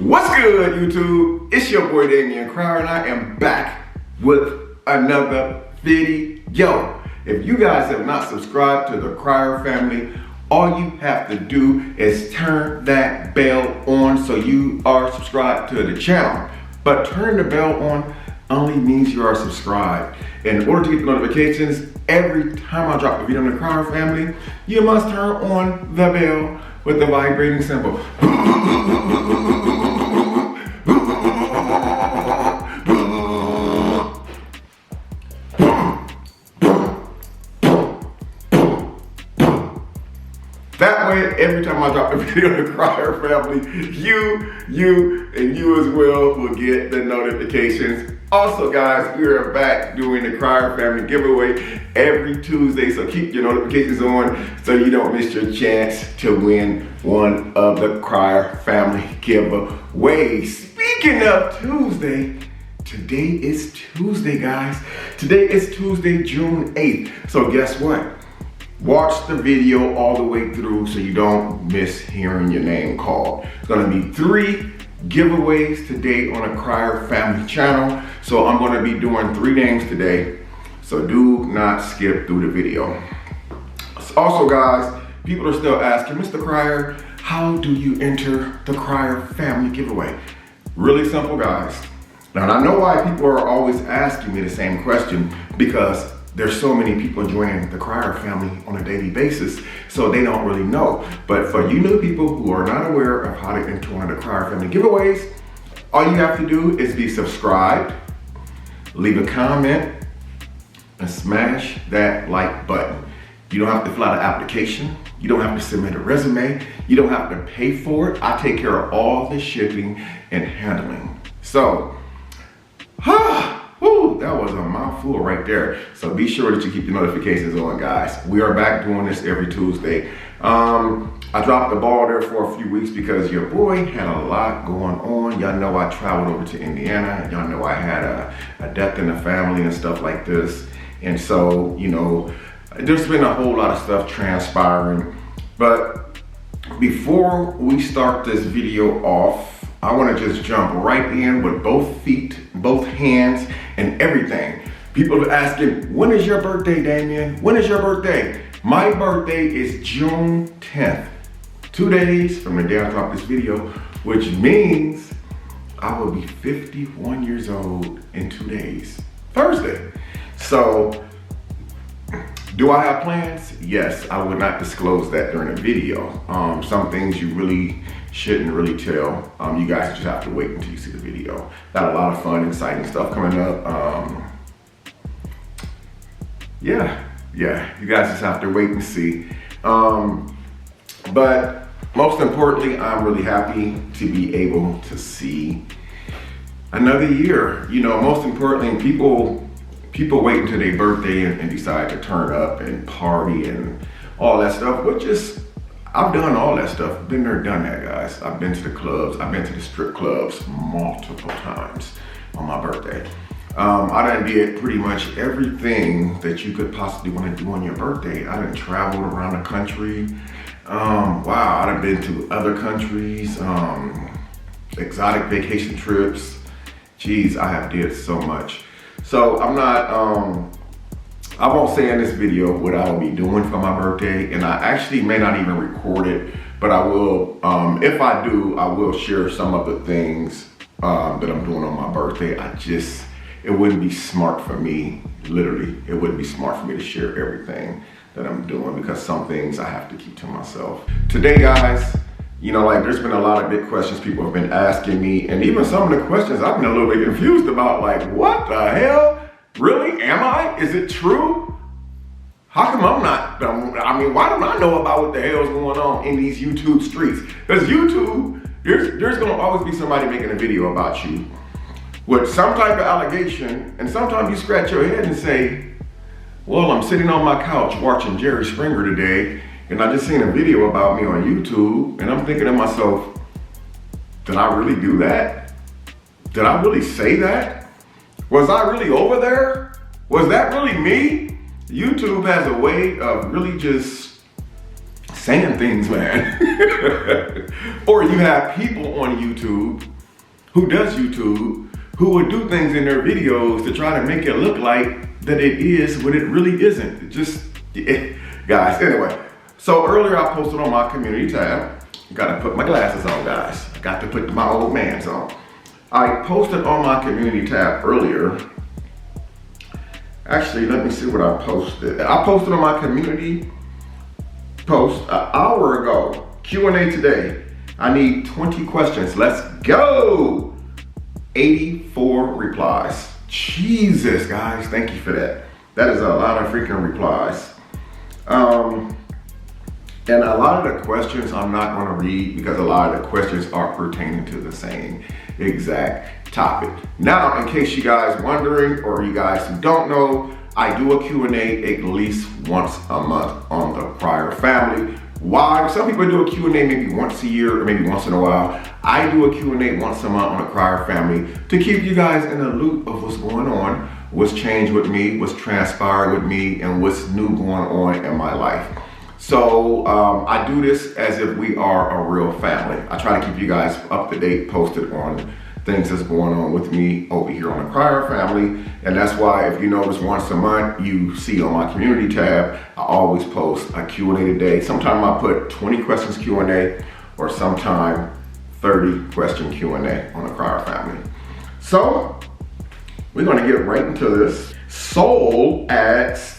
What's good, YouTube? It's your boy Damian Cryer, and I am back with another video. If you guys have not subscribed to the Cryer family, all you have to do is turn that bell on so you are subscribed to the channel. But turn the bell on only means you are subscribed. In order to get the notifications every time I drop a video on the Cryer family, you must turn on the bell with the vibrating symbol. That way, every time I drop a video on the Cryer family, you as well will get the notifications. Also, guys, we are back doing the Cryer family giveaway every Tuesday, so keep your notifications on so you don't miss your chance to win one of the Cryer family giveaways. Speaking of Tuesday, today is Tuesday, guys. Today is Tuesday, June 8th. So guess what? Watch the video all the way through so you don't miss hearing your name called. It's gonna be 3 giveaways today on the Cryer family channel. So I'm gonna be doing 3 names today. So do not skip through the video. Also, guys, people are still asking, Mr. Cryer, how do you enter the Cryer family giveaway? Really simple, guys. Now, I know why people are always asking me the same question, because there's so many people joining the Cryer family on a daily basis, so they don't really know. But for you new people who are not aware of how to enter one of the Cryer family giveaways, all you have to do is be subscribed, leave a comment, and smash that like button. You don't have to fill out an application. You don't have to submit a resume. You don't have to pay for it. I take care of all the shipping and handling. So, that was a mouthful right there. So be sure that you keep your notifications on, guys. We are back doing this every Tuesday. I dropped the ball there for a few weeks because your boy had a lot going on. Y'all know I traveled over to Indiana. Y'all know I had a death in the family and stuff like this. And so, you know, there's been a whole lot of stuff transpiring. But before we start this video off, I want to just jump right in with both feet, both hands, and everything. People are asking, when is your birthday, Damien? When is your birthday? My birthday is June 10th, 2 days from the day I dropped this video, which means I will be 51 years old in 2 days, Thursday. So, do I have plans? Yes, I would not disclose that during the video. Some things you really shouldn't really tell. You guys just have to wait until you see the video. Got a lot of fun, exciting stuff coming up. Yeah, you guys just have to wait and see. But most importantly, I'm really happy to be able to see another year. You know, most importantly, people wait until their birthday and decide to turn up and party and all that stuff, which is, I've done all that stuff. Been there, done that, guys. I've been to the clubs. I've been to the strip clubs multiple times on my birthday. I done did pretty much everything that you could possibly want to do on your birthday. I done traveled around the country. Wow, I done been to other countries, exotic vacation trips. Geez, I have did so much. So I'm not, I won't say in this video what I will be doing for my birthday, and I actually may not even record it, but I will, if I do, I will share some of the things that I'm doing on my birthday. It wouldn't be smart for me, literally, it wouldn't be smart for me to share everything that I'm doing, because some things I have to keep to myself. Today, guys, you know, like, there's been a lot of big questions people have been asking me, and even some of the questions I've been a little bit confused about, like, what the hell? Really? Am I? Is it true? How come I'm not? I mean, why don't I know about what the hell's going on in these YouTube streets? Because YouTube, there's gonna always be somebody making a video about you with some type of allegation, and sometimes you scratch your head and say, well, I'm sitting on my couch watching Jerry Springer today, and I just seen a video about me on YouTube, and I'm thinking to myself, did I really do that? Did I really say that? Was I really over there? Was that really me? YouTube has a way of really just saying things, man. Or you have people on YouTube who does YouTube, who would do things in their videos to try to make it look like that it is what it really isn't. It just, guys, anyway. So earlier I posted on my community tab. Gotta put my glasses on, guys. I got to put my old man's on. I posted on my community tab earlier. Actually, let me see what I posted. I posted on my community post an hour ago. Q&A today. I need 20 questions. Let's go. 84 replies. Jesus, guys, thank you for that. That is a lot of freaking replies. And a lot of the questions I'm not going to read because a lot of the questions are pertaining to the same exact topic. Now, in case you guys wondering, or you guys who don't know, I do a Q&A at least once a month on the prior family. Why? Some people do a Q&A maybe once a year or maybe once in a while. I do a Q&A once a month on the prior family to keep you guys in the loop of what's going on, what's changed with me, what's transpired with me, and what's new going on in my life. So I do this as if we are a real family. I try to keep you guys up to date, posted on things that's going on with me over here on the prior family. And that's why if you notice once a month, you see on my community tab, I always post a Q&A today. Sometimes I put 20 questions Q&A or sometime 30 question Q&A on the prior family. So we're gonna get right into this. Soul asks,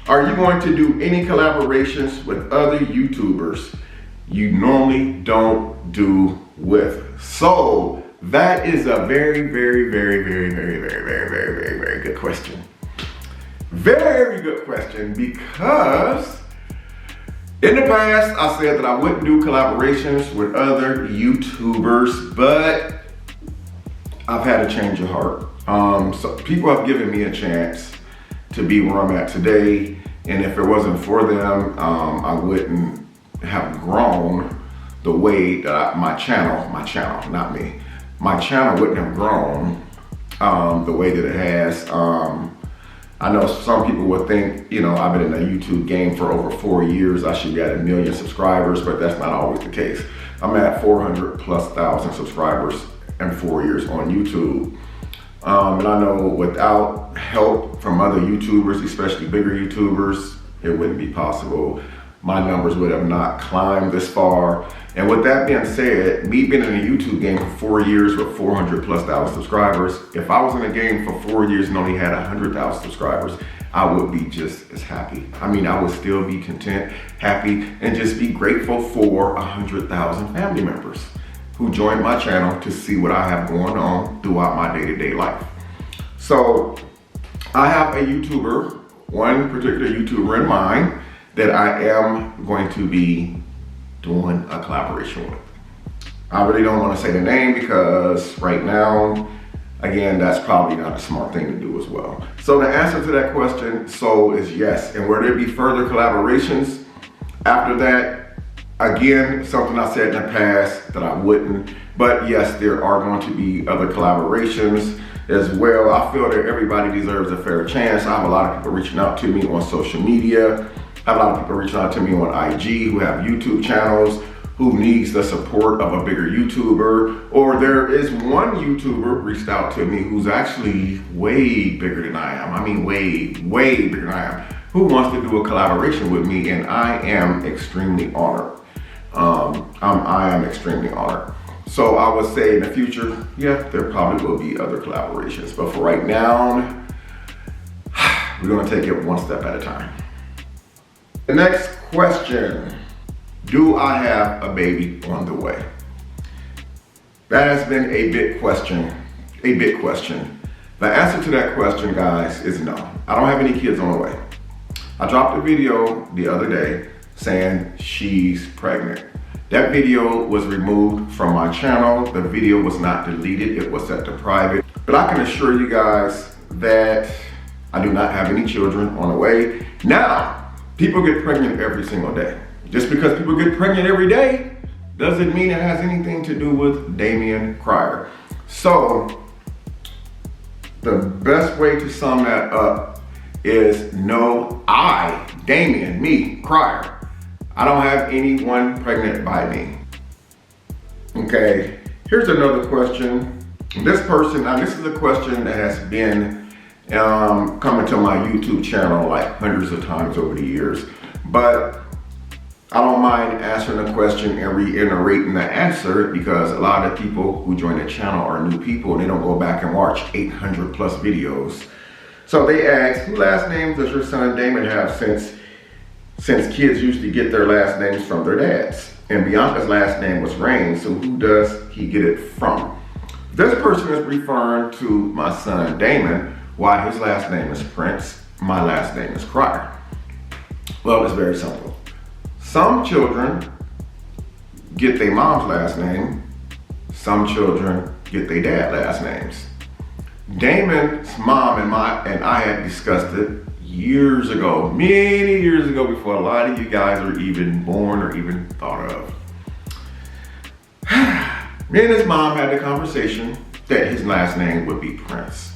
are you going to do any collaborations with other YouTubers you normally don't do with? So that is a very, very, very, very, very, very, very, very, very, very good question. Very good question, because in the past I said that I wouldn't do collaborations with other YouTubers, but I've had a change of heart. So people have given me a chance to be where I'm at today, and if it wasn't for them, I wouldn't have grown the way that my channel, not me, my channel wouldn't have grown the way that it has. I know some people would think, you know, I've been in the YouTube game for over 4 years, I should be at 1 million subscribers, but that's not always the case. I'm at 400,000+ subscribers in 4 years on YouTube. And I know without help from other YouTubers, especially bigger YouTubers, it wouldn't be possible. My numbers would have not climbed this far. And with that being said, me being in the YouTube game for 4 years with 400,000+ subscribers, if I was in the game for 4 years and only had 100,000 subscribers, I would be just as happy. I mean, I would still be content, happy, and just be grateful for 100,000 family members who joined my channel to see what I have going on throughout my day-to-day life. So I have a YouTuber, one particular YouTuber in mind that I am going to be doing a collaboration with. I really don't want to say the name because right now, again, that's probably not a smart thing to do as well. So the answer to that question, so, is yes. And will there be further collaborations after that? Again, something I said in the past that I wouldn't, but yes, there are going to be other collaborations as well. I feel that everybody deserves a fair chance. I have a lot of people reaching out to me on social media. I have a lot of people reaching out to me on IG who have YouTube channels, who needs the support of a bigger YouTuber, or there is one YouTuber reached out to me who's actually way bigger than I am. I mean, way, way bigger than I am, who wants to do a collaboration with me, and I am extremely honored. I am extremely honored. So I would say in the future, yeah, there probably will be other collaborations, but for right now, we're gonna take it one step at a time. The next question, do I have a baby on the way? That has been a big question, The answer to that question, guys, is no. I don't have any kids on the way. I dropped a video the other day saying she's pregnant. That video was removed from my channel. The video was not deleted, it was set to private. But I can assure you guys that I do not have any children on the way. Now, people get pregnant every single day. Just because people get pregnant every day doesn't mean it has anything to do with Damian Cryer. So, the best way to sum that up is no, I, Damian, me, Cryer, I don't have anyone pregnant by me. Okay, here's another question. This person, now this is a question that has been coming to my YouTube channel like hundreds of times over the years, but I don't mind answering the question and reiterating the answer because a lot of people who join the channel are new people and they don't go back and watch 800 plus videos. So they ask, who last names does your son Damon have since kids usually get their last names from their dads? And Bianca's last name was Rain, so who does he get it from? This person is referring to my son Damon, why his last name is Prince, my last name is Cryer. Well, it's very simple. Some children get their mom's last name, some children get their dad's last names. Damon's mom and I had discussed it years ago, many years ago, before a lot of you guys were even born or even thought of. Me and his mom had the conversation that his last name would be Prince.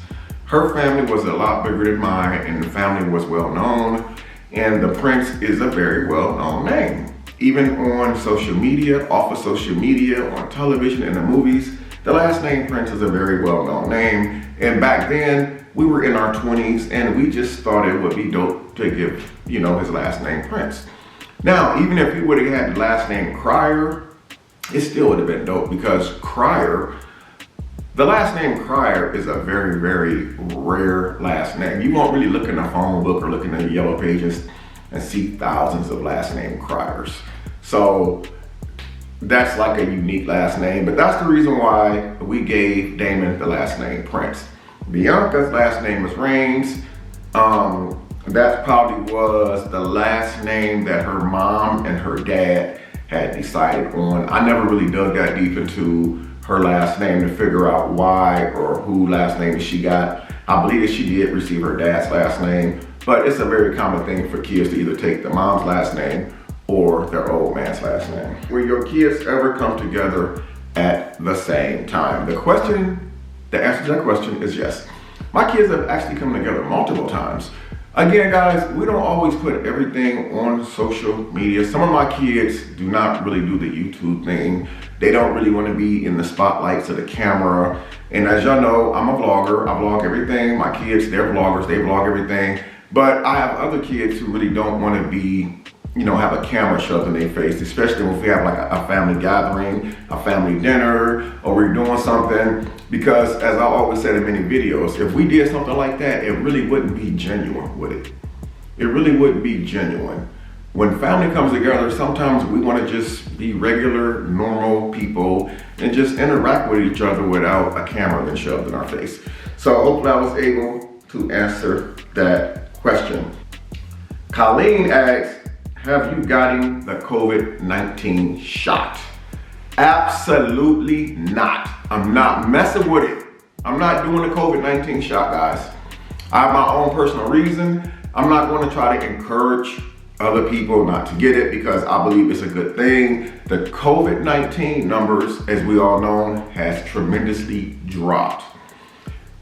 Her family was a lot bigger than mine and the family was well known, and the Prince is a very well known name. Even on social media, off of social media, on television, in the movies, the last name Prince is a very well known name. And back then, we were in our 20s and we just thought it would be dope to give, his last name Prince. Now, even if he would have had the last name Cryer, it still would have been dope because the last name Cryer is a very, very rare last name. You won't really look in a phone book or look in the yellow pages and see thousands of last name Cryers. So that's like a unique last name, but that's the reason why we gave Damon the last name Prince. Bianca's last name is Rains. That probably was the last name that her mom and her dad had decided on. I never really dug that deep into her last name to figure out why or who last name she got. I believe that she did receive her dad's last name, but it's a very common thing for kids to either take the mom's last name or their old man's last name. Will your kids ever come together at the same time? The answer to that question is yes. My kids have actually come together multiple times. Again, guys, we don't always put everything on social media. Some of my kids do not really do the YouTube thing. They don't really want to be in the spotlights of the camera. And as y'all know, I'm a vlogger. I vlog everything. My kids, they're vloggers. They vlog everything. But I have other kids who really don't want to be, have a camera shoved in their face, especially if we have like a family gathering, a family dinner, or we're doing something. Because as I always said in many videos, if we did something like that, it really wouldn't be genuine, would it? It really wouldn't be genuine. When family comes together, sometimes we want to just be regular, normal people and just interact with each other without a camera being shoved in our face. So hopefully I was able to answer that question. Colleen asks, have you gotten the COVID-19 shot? Absolutely not. I'm not messing with it. I'm not doing the COVID-19 shot, guys. I have my own personal reason. I'm not going to try to encourage other people not to get it because I believe it's a good thing. The COVID-19 numbers, as we all know, has tremendously dropped.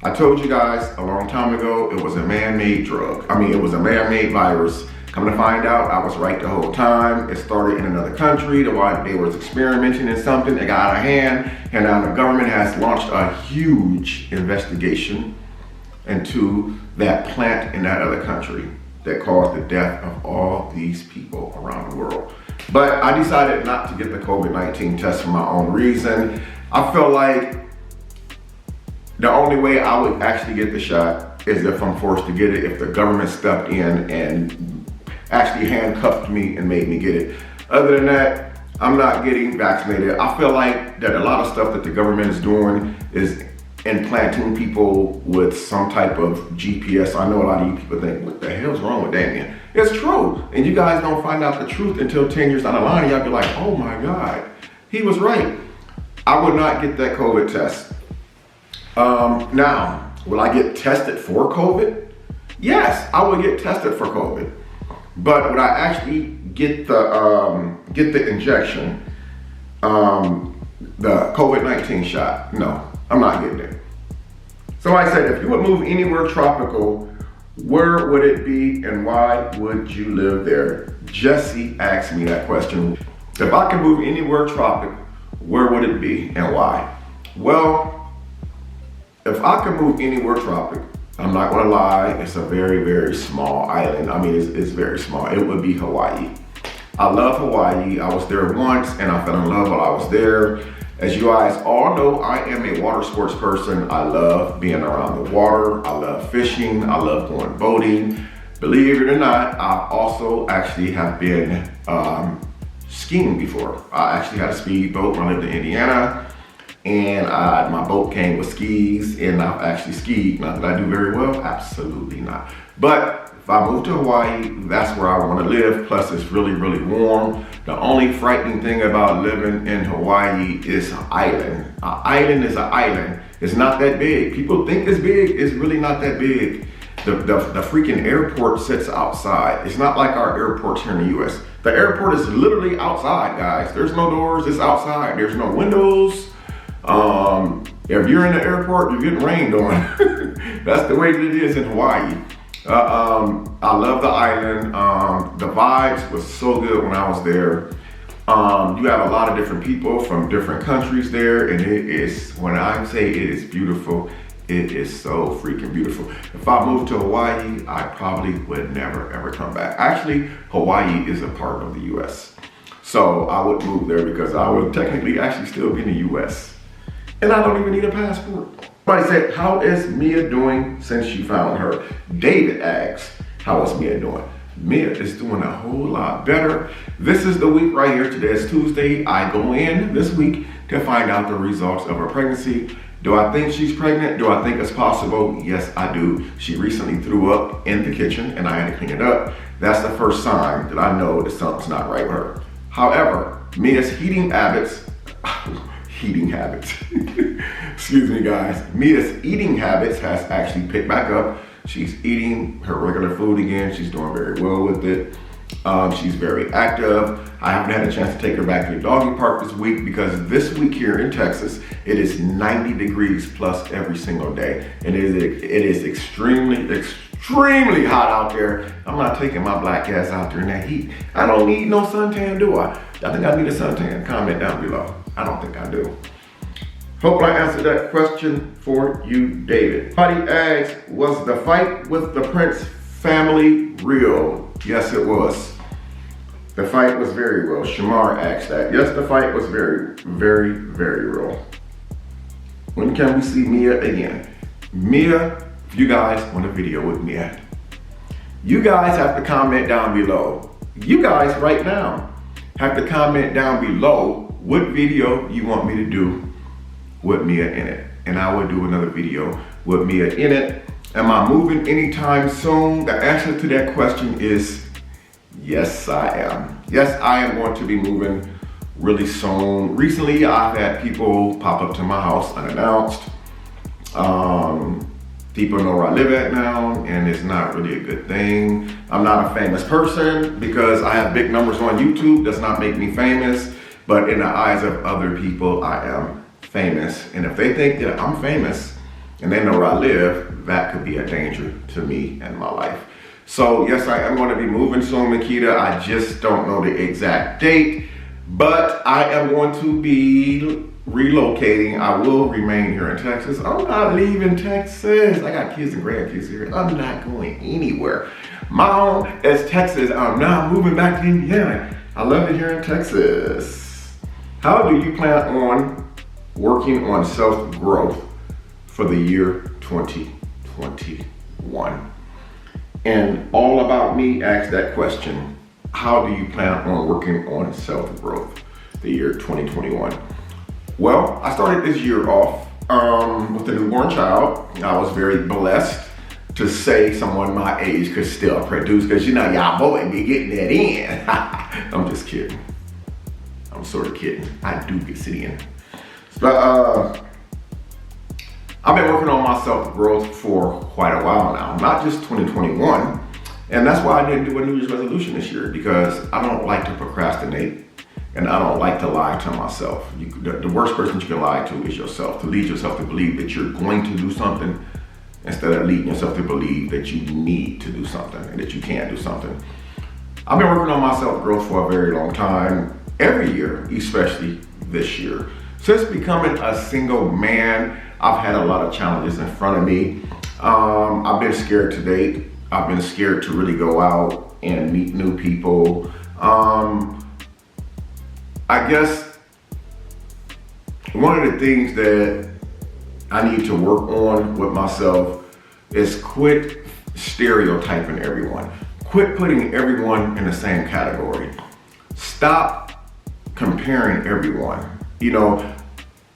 I told you guys a long time ago, it was a man-made drug. It was a man-made virus. Come to find out, I was right the whole time. It started in another country. They was experimenting in something. It got out of hand. And now the government has launched a huge investigation into that plant in that other country that caused the death of all these people around the world. But I decided not to get the COVID-19 test for my own reason. I feel like the only way I would actually get the shot is if I'm forced to get it, if the government stepped in and actually handcuffed me and made me get it. Other than that, I'm not getting vaccinated. I feel like that a lot of stuff that the government is doing is implanting people with some type of GPS. I know a lot of you people think, what the hell's wrong with Damien? It's true. And you guys don't find out the truth until 10 years down the line. Y'all be like, oh my God, he was right. I would not get that COVID test. Now, will I get tested for COVID? Yes, I would get tested for COVID. But would I actually get the injection, the COVID-19 shot? No, I'm not getting it. Somebody said, if you would move anywhere tropical, where would it be and why would you live there? Jesse asked me that question. If I could move anywhere tropical, where would it be and why? Well, if I could move anywhere tropic, I'm not gonna lie, it's a very, very small island. I mean, it's very small. It would be Hawaii. I love Hawaii. I was there once and I fell in love while I was there. As you guys all know, I am a water sports person. I love being around the water. I love fishing. I love going boating. Believe it or not, I also actually have been skiing before. I actually had a speedboat when I lived in Indiana, and my boat came with skis, and I've actually skied. Now, did I do very well? Absolutely not. But if I move to Hawaii, that's where I want to live. Plus, it's really, really warm. The only frightening thing about living in Hawaii is an island. An island is an island. It's not that big. People think it's big. It's really not that big. The freaking airport sits outside. It's not like our airports here in the US. The airport is literally outside, guys. There's no doors, it's outside. There's no windows. If you're in the airport, you're getting rained on. That's the way that it is in Hawaii. I love the island. The vibes was so good when I was there. You have a lot of different people from different countries there, and it is, when I say it is beautiful, it is so freaking beautiful. If I moved to Hawaii, I probably would never ever come back. Actually, Hawaii is a part of the US. So I would move there because I would technically actually still be in the US. And I don't even need a passport. Somebody said, how is Mia doing since you found her? David asks, how is Mia doing? Mia is doing a whole lot better. This is the week right here. Today is Tuesday. I go in this week to find out the results of her pregnancy. Do I think she's pregnant? Do I think it's possible? Yes, I do. She recently threw up in the kitchen and I had to clean it up. That's the first sign that I know that something's not right with her. However, Mia's eating habits, excuse me guys, Mia's eating habits has actually picked back up. She's eating her regular food again. She's doing very well with it. She's very active. I haven't had a chance to take her back to the doggy park this week because this week here in Texas, it is 90 degrees plus every single day. And it is extremely hot out there. I'm not taking my black ass out there in that heat. I don't need no suntan, do I? I think I need a suntan. Comment down below. I don't think I do. Hope I answered that question for you, David. Somebody asked, was the fight with the Prince family real? Yes, it was. The fight was very real. Shamar asked that. Yes, the fight was very, very, very real. When can we see Mia again? Mia, if you guys want a video with Mia, you guys have to comment down below. You guys right now have to comment down below what video you want me to do with Mia in it. And I will do another video with Mia in it. Am I moving anytime soon? The answer to that question is yes, I am. Yes, I am going to be moving really soon. Recently, I've had people pop up to my house unannounced. People know where I live at now, and it's not really a good thing. I'm not a famous person because I have big numbers on YouTube. Does not make me famous, but in the eyes of other people, I am famous. And if they think that I'm famous and they know where I live, that could be a danger to me and my life. So yes, I am going to be moving soon, Makita. I just don't know the exact date, but I am going to be relocating. I will remain here in Texas. I'm not leaving Texas. I got kids and grandkids here. I'm not going anywhere. My home is Texas. I'm not moving back to Indiana. I love it here in Texas. How do you plan on working on self-growth for the year 2021? And All About Me asked that question. How do you plan on working on self-growth the year 2021? Well, I started this year off with a newborn child. I was very blessed to say someone my age could still produce, because you know y'all boy be getting that in. I'm just kidding. I'm sort of kidding. I do get it in. But I've been working on my self-growth for quite a while now, not just 2021. And that's why I didn't do a New Year's resolution this year, because I don't like to procrastinate and I don't like to lie to myself. The worst person you can lie to is yourself, to lead yourself to believe that you're going to do something instead of leading yourself to believe that you need to do something and that you can't do something. I've been working on my self-growth for a very long time, every year, especially this year. Since becoming a single man, I've had a lot of challenges in front of me. I've been scared to date. I've been scared to really go out and meet new people. I guess one of the things that I need to work on with myself is quit stereotyping everyone. Quit putting everyone in the same category. Stop comparing everyone. You know,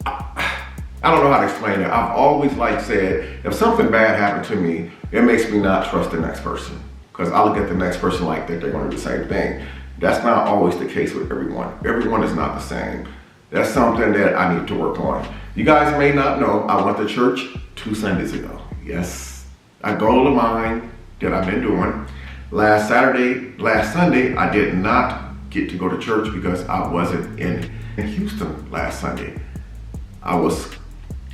I don't know how to explain it. I've always said, if something bad happened to me, it makes me not trust the next person. Because I look at the next person like that they're going to do the same thing. That's not always the case with everyone. Everyone is not the same. That's something that I need to work on. You guys may not know, I went to church 2 Sundays ago. Yes, a goal of mine that I've been doing. Last Sunday, I did not get to go to church because I wasn't in Houston last Sunday. I was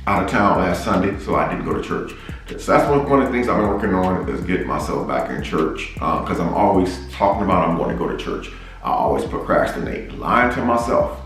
out of town last Sunday, so I didn't go to church. So that's one of the things I've been working on, is getting myself back in church, because I'm always talking about I'm going to go to church. I always procrastinate, lying to myself.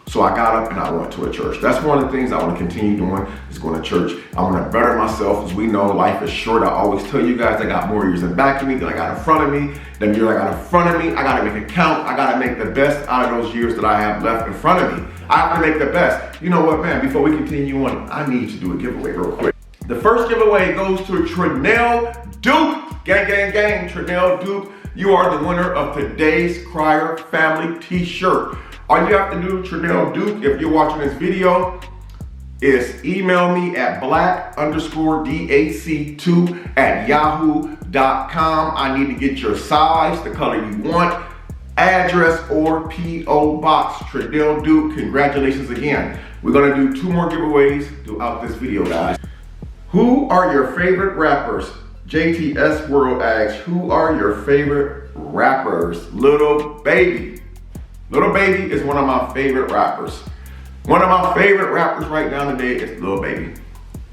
So I got up and I went to a church. That's one of the things I want to continue doing, is going to church. I want to better myself. As we know, life is short. I always tell you guys, I got more years in back of me than I got in front of me. Them years I got in front of me, I got to make it count. I got to make the best out of those years that I have left in front of me. I have to make the best. You know what, man, before we continue on, I need to do a giveaway real quick. The first giveaway goes to Trinell Duke. Gang, gang, gang, Trinell Duke. You are the winner of today's Crier Family t-shirt. All you have to do, Trinell Duke, if you're watching this video, is email me at black_dac2@yahoo.com. I need to get your size, the color you want, address, or P.O. Box. Trinell Duke, congratulations again. We're gonna do 2 more giveaways throughout this video, guys. Who are your favorite rappers? JTS World asks, who are your favorite rappers? Lil Baby. Lil Baby is one of my favorite rappers. One of my favorite rappers right now today is Lil Baby.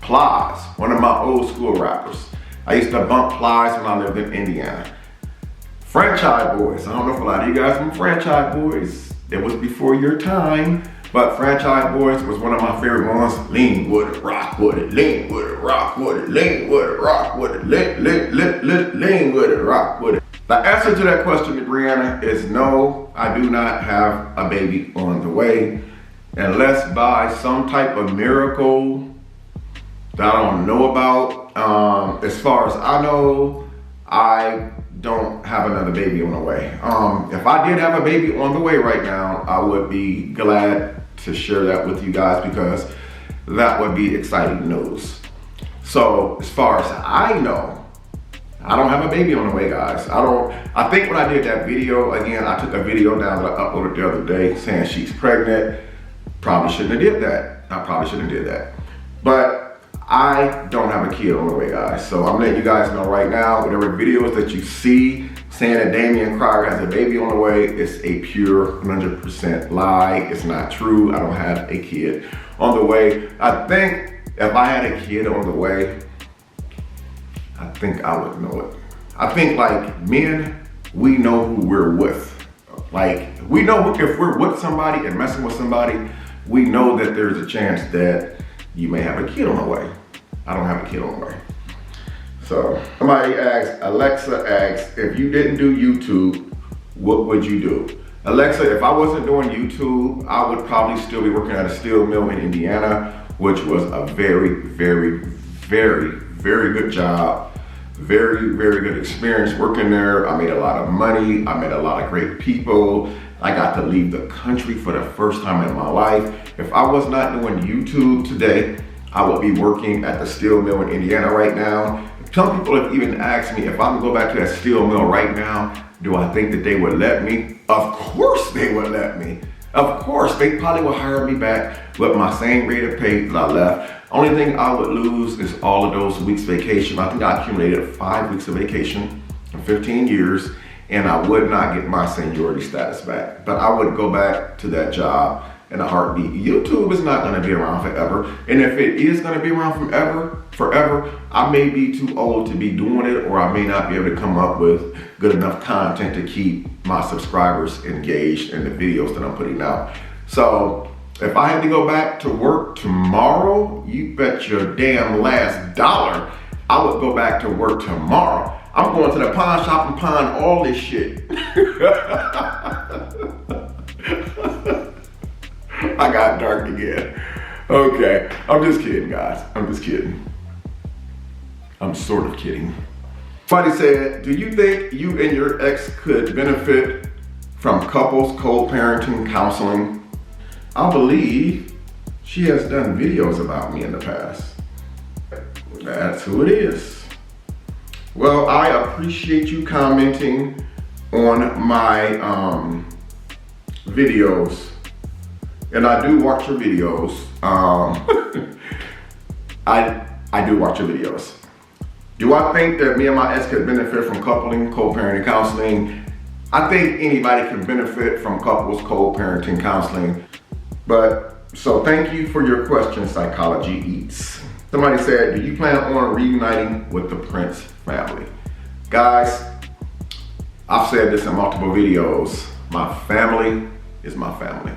Plies, one of my old school rappers. I used to bump Plies when I lived in Indiana. Franchise Boys, I don't know if a lot of you guys from Franchise Boys. It was before your time, but Franchise Boys was one of my favorite ones. Lean with it, rock with it, lean with it, rock with it, lean with it, rock with it, lean with it, rock with it. The answer to that question, Brianna, is no, I do not have a baby on the way, unless by some type of miracle that I don't know about. As far as I know, I don't have another baby on the way. If I did have a baby on the way right now, I would be glad to share that with you guys, because that would be exciting news. So as far as I know, I don't have a baby on the way, guys. I think when I did that video, again, I took a video down that I uploaded the other day saying she's pregnant. Probably shouldn't have did that. I probably shouldn't have did that. But I don't have a kid on the way, guys. So I'm letting you guys know right now, whatever videos that you see saying that Damian Crier has a baby on the way, it's a pure 100% lie. It's not true. I don't have a kid on the way. I think if I had a kid on the way, I think I would know it. I think men, we know who we're with. We know if we're with somebody and messing with somebody, we know that there's a chance that you may have a kid on the way. I don't have a kid on the way. So somebody asks, Alexa asks, if you didn't do YouTube, what would you do? Alexa, if I wasn't doing YouTube, I would probably still be working at a steel mill in Indiana, which was a very, very, very, very good job. Very, very good experience working there. I made a lot of money. I met a lot of great people. I got to leave the country for the first time in my life. If I was not doing YouTube today, I would be working at the steel mill in Indiana right now. Some people have even asked me if I can go back to that steel mill right now, do I think that they would let me? Of course they would let me. Of course, they probably would hire me back with my same rate of pay that I left. Only thing I would lose is all of those weeks vacation. I think I accumulated 5 weeks of vacation in 15 years, and I would not get my seniority status back. But I would go back to that job in a heartbeat. YouTube is not gonna be around forever. And if it is gonna be around forever, I may be too old to be doing it, or I may not be able to come up with good enough content to keep my subscribers engaged in the videos that I'm putting out. So if I had to go back to work tomorrow, you bet your damn last dollar I would go back to work tomorrow. I'm going to the pawn shop and pawn all this shit. I got dark again. Okay, I'm just kidding, guys. I'm just kidding. I'm sort of kidding. Somebody said, do you think you and your ex could benefit from couples co-parenting counseling? I believe she has done videos about me in the past. That's who it is. Well, I appreciate you commenting on my videos. And I do watch your videos. I do watch your videos. Do I think that me and my ex could benefit from co-parenting counseling? I think anybody can benefit from couples co-parenting counseling. But, so thank you for your question, Psychology Eats. Somebody said, do you plan on reuniting with the Prince family? Guys, I've said this in multiple videos. My family is my family.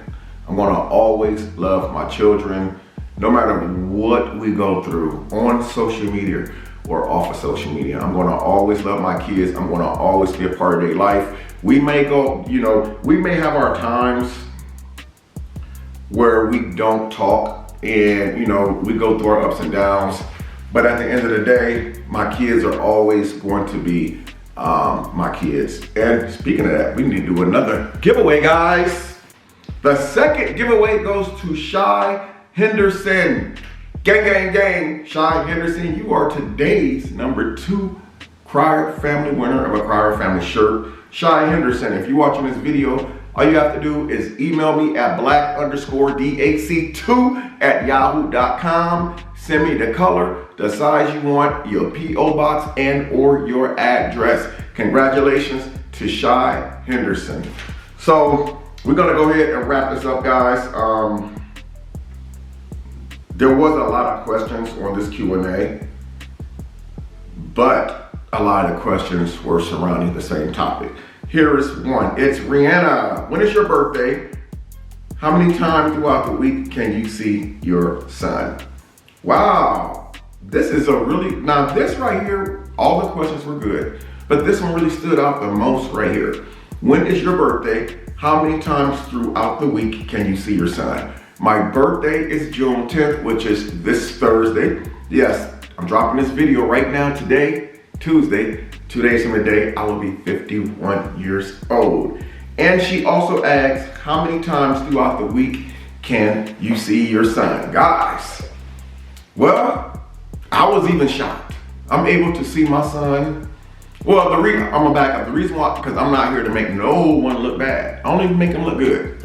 I'm gonna always love my children, no matter what we go through on social media or off of social media. I'm gonna always love my kids. I'm gonna always be a part of their life. We may go, we may have our times where we don't talk and, we go through our ups and downs. But at the end of the day, my kids are always going to be my kids. And speaking of that, we need to do another giveaway, guys. The second giveaway goes to Shy Henderson. Gang, gang, gang. Shy Henderson, you are today's #2 Crier Family winner of a Crier Family shirt. Shy Henderson, if you're watching this video, all you have to do is email me at black_DAC2@yahoo.com. Send me the color, the size you want, your P.O. box, and or your address. Congratulations to Shy Henderson. So we're gonna go ahead and wrap this up, guys. There was a lot of questions on this Q&A, but a lot of the questions were surrounding the same topic. Here is one. It's Rihanna. When is your birthday? How many times throughout the week can you see your son? Wow. This is now this right here, all the questions were good, but this one really stood out the most right here. When is your birthday? How many times throughout the week can you see your son? My birthday is June 10th, which is this Thursday. Yes, I'm dropping this video right now today, Tuesday. 2 days from today, I will be 51 years old. And she also asked, how many times throughout the week can you see your son? Guys, well, I was even shocked. I'm able to see my son. Well, I'm gonna back up. The reason why, because I'm not here to make no one look bad. I only make them look good.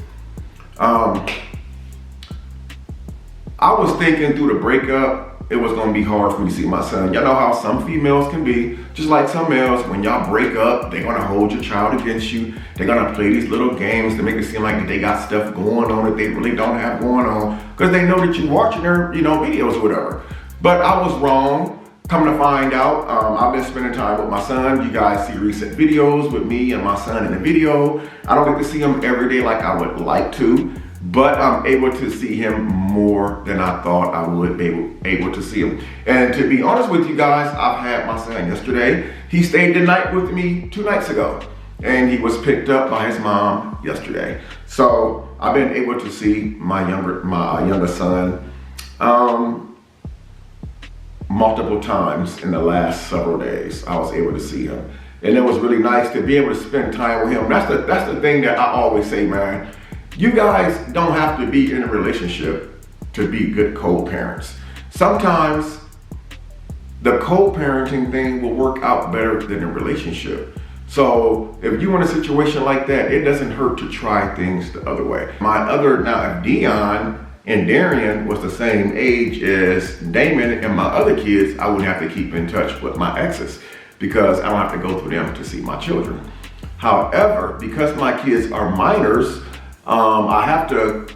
I was thinking through the breakup, it was gonna be hard for me to see my son. Y'all know how some females can be, just like some males, when y'all break up, they're gonna hold your child against you. They're gonna play these little games to make it seem like they got stuff going on that they really don't have going on, because they know that you're watching their videos or whatever. But I was wrong. Come to find out, I've been spending time with my son. You guys see recent videos with me and my son in the video. I don't get to see him every day like I would like to, but I'm able to see him more than I thought I would be able to see him. And to be honest with you guys, I've had my son yesterday. He stayed the night with me 2 nights ago, and he was picked up by his mom yesterday. So I've been able to see my younger son multiple times in the last several days. I was able to see him, and it was really nice to be able to spend time with him. That's the thing that I always say, man. You guys don't have to be in a relationship to be good co-parents. Sometimes the co-parenting thing will work out better than a relationship. So if you're in a situation like that, it doesn't hurt to try things the other way. Now if Dion and Darian was the same age as Damon and my other kids, I wouldn't have to keep in touch with my exes because I don't have to go through them to see my children. However, because my kids are minors, I have to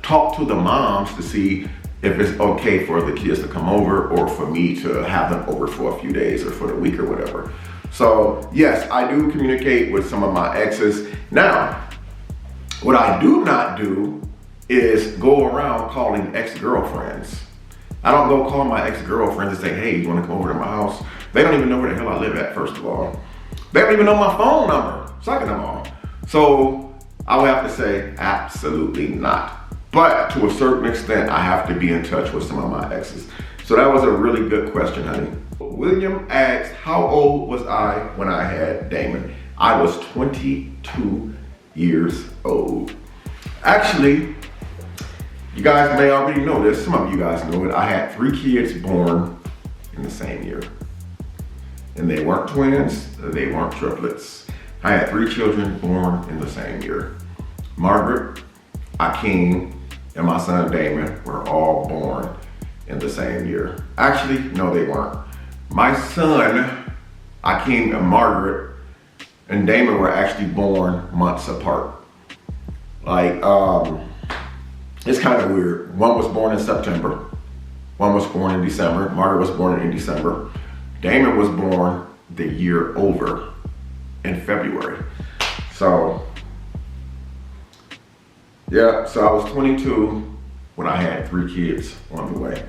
talk to the moms to see if it's okay for the kids to come over or for me to have them over for a few days or for the week or whatever. So yes, I do communicate with some of my exes. Now, what I do not do is go around calling ex-girlfriends. I don't go call my ex-girlfriends and say, hey, you want to come over to my house? They don't even know where the hell I live at, first of all. They don't even know my phone number, second of all. So I would have to say, absolutely not. But to a certain extent, I have to be in touch with some of my exes. So that was a really good question, honey. William asked, how old was I when I had Damon? I was 22 years old. Actually, you guys may already know this. Some of you guys know it. I had 3 kids born in the same year. And they weren't twins, they weren't triplets. I had 3 children born in the same year. Margaret, Akeem, and my son Damon were all born in the same year. Actually, no, they weren't. My son, Akeem, and Margaret, and Damon were actually born months apart. Like, it's kind of weird. One was born in September. One was born in December. Margaret was born in December. Damon was born the year over in February. So, yeah, so I was 22 when I had 3 kids on the way.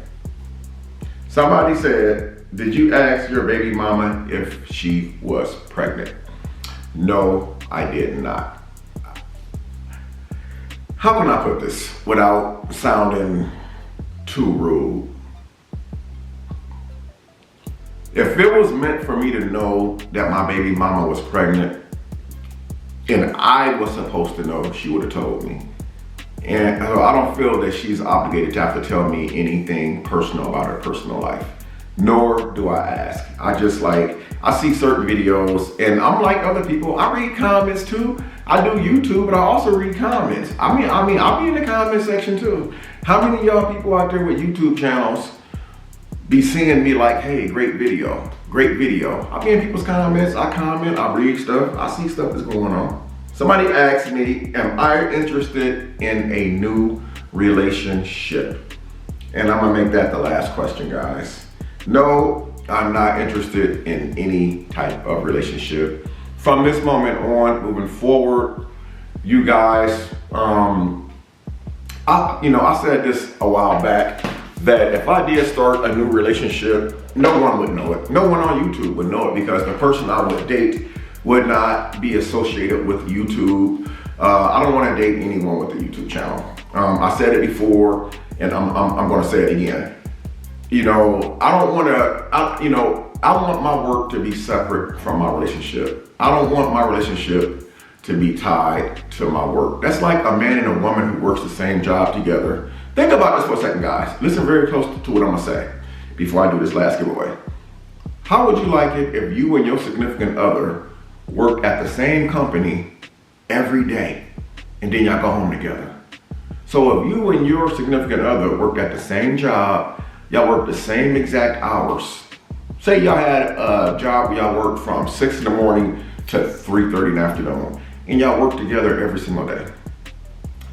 Somebody said, did you ask your baby mama if she was pregnant? No, I did not. How can I put this without sounding too rude? If it was meant for me to know that my baby mama was pregnant and I was supposed to know, she would have told me. And I don't feel that she's obligated to have to tell me anything personal about her personal life, nor do I ask. I see certain videos and I'm like other people, I read comments too. I do YouTube, but I also read comments. I mean, I'll be in the comment section too. How many of y'all people out there with YouTube channels be seeing me like, hey, great video. I be in people's comments, I comment, I read stuff, I see stuff that's going on. Somebody asked me, am I interested in a new relationship? And I'm gonna make that the last question, guys. No, I'm not interested in any type of relationship. From this moment on, moving forward, you guys, I said this a while back, that if I did start a new relationship, no one would know it. No one on YouTube would know it because the person I would date would not be associated with YouTube. I don't want to date anyone with a YouTube channel. I said it before, and I'm going to say it again. I want my work to be separate from my relationship. I don't want my relationship to be tied to my work. That's like a man and a woman who works the same job together. Think about this for a second, guys. Listen very close to what I'm gonna say before I do this last giveaway. How would you like it if you and your significant other work at the same company every day and then y'all go home together? So if you and your significant other work at the same job, y'all work the same exact hours. Say y'all had a job where y'all worked from 6 in the morning to 3:30 in the afternoon, and y'all work together every single day.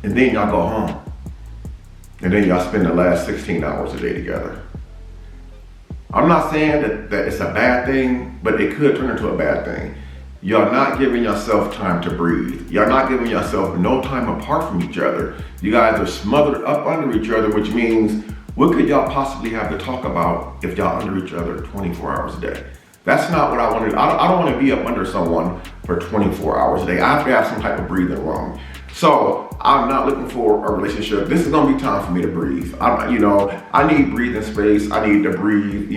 And then y'all go home. And then y'all spend the last 16 hours a day together. I'm not saying that it's a bad thing, but it could turn into a bad thing. Y'all not giving yourself time to breathe. Y'all not giving yourself no time apart from each other. You guys are smothered up under each other, which means what could y'all possibly have to talk about if y'all under each other 24 hours a day? That's not what I want to do. I don't want to be up under someone for 24 hours a day. I have to have some type of breathing room. So I'm not looking for a relationship. This is gonna be time for me to breathe. I need breathing space. I need to breathe.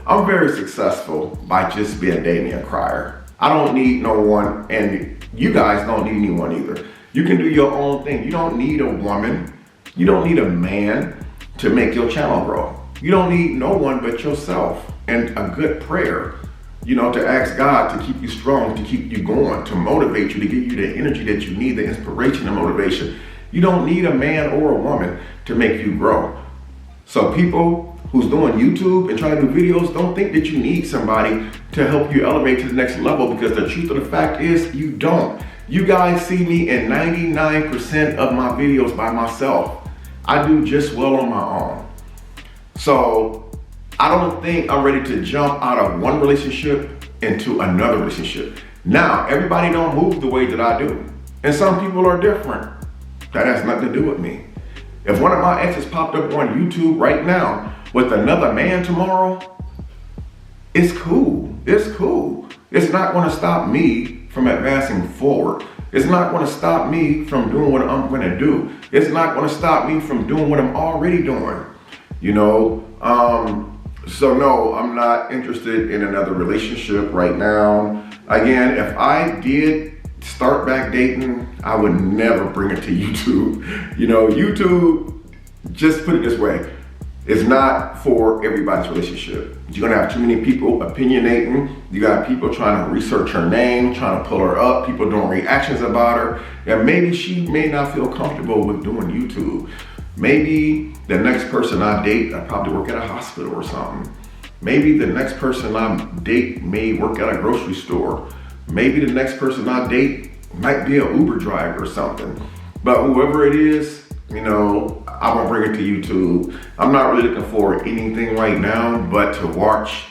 I'm very successful by just being Damian Cryer. I don't need no one, and you guys don't need anyone either. You can do your own thing. You don't need a woman. You don't need a man to make your channel grow. You don't need no one but yourself and a good prayer. To ask God to keep you strong, to keep you going, to motivate you, to give you the energy that you need, the inspiration and motivation. You don't need a man or a woman to make you grow. So people who's doing YouTube and trying to do videos, don't think that you need somebody to help you elevate to the next level, because the truth of the fact is you don't. You guys see me in 99% of my videos by myself. I do just well on my own. So I don't think I'm ready to jump out of one relationship into another relationship. Now, everybody don't move the way that I do. And some people are different. That has nothing to do with me. If one of my exes popped up on YouTube right now with another man tomorrow, it's cool. It's cool. It's not going to stop me from advancing forward. It's not going to stop me from doing what I'm going to do. It's not going to stop me from doing what I'm already doing. You know, so no, I'm not interested in another relationship right now. Again, if I did start back dating, I would never bring it to YouTube. You know, YouTube, just put it this way, it's not for everybody's relationship. You're gonna have too many people opinionating. You got people trying to research her name, trying to pull her up, people doing reactions about her. And maybe she may not feel comfortable with doing YouTube. Maybe the next person I date, I probably work at a hospital or something. Maybe the next person I date may work at a grocery store. Maybe the next person I date might be an Uber driver or something. But whoever it is, you know, I won't bring it to YouTube. I'm not really looking for anything right now but to watch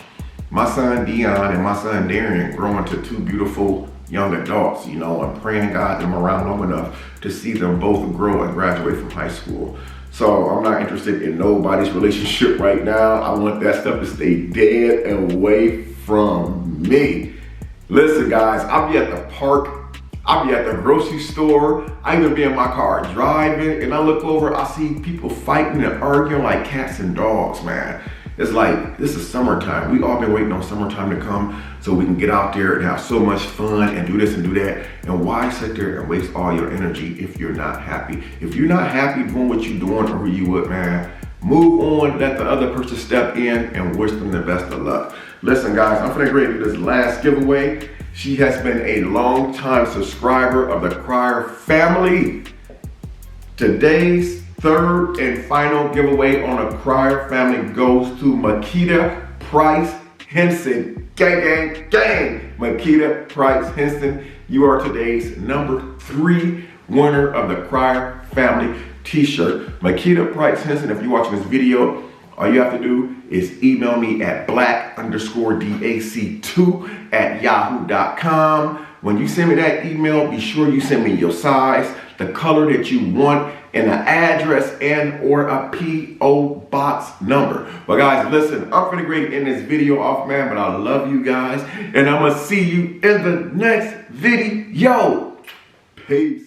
my son Dion and my son Darian grow into two beautiful young adults, you know, and praying God them around long enough to see them both grow and graduate from high school. So I'm not interested in nobody's relationship right now. I want that stuff to stay dead and away from me. Listen, guys, I'll be at the park. I'll be at the grocery store. I even be in my car driving, and I look over, I see people fighting and arguing like cats and dogs, man. It's like, this is summertime. We all been waiting on summertime to come so we can get out there and have so much fun and do this and do that. And why sit there and waste all your energy if you're not happy? If you're not happy doing what you're doing or who you would, man, move on, let the other person step in and wish them the best of luck. Listen, guys, I'm gonna grade this last giveaway. She has been a long-time subscriber of the Crier family. Today's third and final giveaway on the Crier family goes to Makita Price Henson. Gang, gang, gang. Makita Price Henson, you are today's number 3 winner of the Crier family t-shirt. Makita Price Henson, if you're watching this video, all you have to do is email me at black_dac2@yahoo.com. When you send me that email, be sure you send me your size, the color that you want, and an address and or a P.O. box number. But guys, listen, I'm finna grade in this video off, man, but I love you guys, and I'm gonna see you in the next video. Peace.